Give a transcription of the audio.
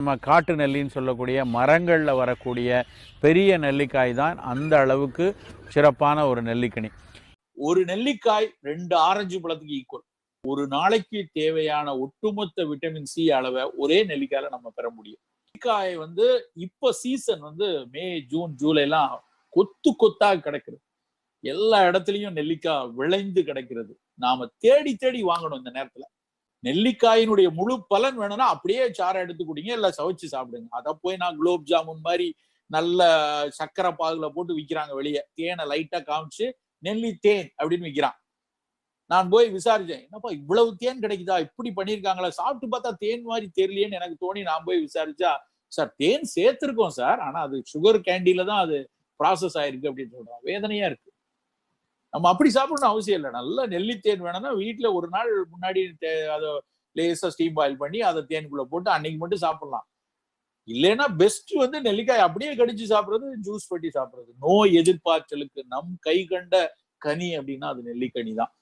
நம்ம காட்டு நெல்லின்னு சொல்லக்கூடிய மரங்களில் வரக்கூடிய பெரிய நெல்லிக்காய் தான் அந்த அளவுக்கு சிறப்பான ஒரு நெல்லிக்கனி. ஒரு நெல்லிக்காய் 2 ஆரஞ்சு பழத்துக்கு ஈக்குவல். ஒரு நாளைக்கு தேவையான ஒட்டுமொத்த விட்டமின் சி அளவை ஒரே நெல்லிக்காயில நம்ம பெற முடியும். நெல்லிக்காய் இப்ப சீசன் மே, ஜூன், ஜூலை எல்லாம் கொத்து கொத்தா கிடைக்கிறது. எல்லா இடத்துலயும் நெல்லிக்காய் விளைந்து கிடைக்கிறது. நாம தேடி தேடி வாங்கணும் இந்த நேரத்துல. நெல்லிக்காயினுடைய முழு பலன் வேணும்னா அப்படியே சாறை எடுத்து குடிங்க, இல்ல சவைச்சு சாப்பிடுங்க. அத போய் நான் குலோப் ஜாமுன் மாதிரி நல்ல சக்கரை பாகுல போட்டு விக்கிறாங்க வெளியே. தேனை லைட்டா காமிச்சு நெல்லி தேன் அப்படின்னு விக்கிறான். நான் போய் விசாரிச்சேன், என்னப்பா இவ்வளவு தேன் கிடைக்குதா, இப்படி பண்ணிருக்காங்களா, சாப்பிட்டு பார்த்தா தேன் மாதிரி தெரியலையேன்னு எனக்கு தோணி நான் போய் விசாரிச்சா, சார் தேன் சேர்த்திருக்கோம் சார், ஆனா அது சுகர் கேண்டில தான் அது ப்ராசஸ் ஆயிருக்கு அப்படின்னு சொல்றான். வேதனையா இருக்கு. நம்ம அப்படி சாப்பிடணும் அவசியம் இல்லை. நல்ல நெல்லித்தேன் வேணும்னா வீட்டுல ஒரு நாள் முன்னாடி அதை லேசா ஸ்டீம் பாயில் பண்ணி அதை தேனுக்குள்ள போட்டு அன்னைக்கு மட்டும் சாப்பிடலாம். இல்லைன்னா பெஸ்ட் நெல்லிக்காய் அப்படியே கடிச்சு சாப்பிடுறது, ஜூஸ் பண்ணி சாப்பிடுறது. நோய் எதிர்பார்த்தலுக்கு நம் கை கண்ட கனி அப்படின்னா அது நெல்லிக்கனி தான்.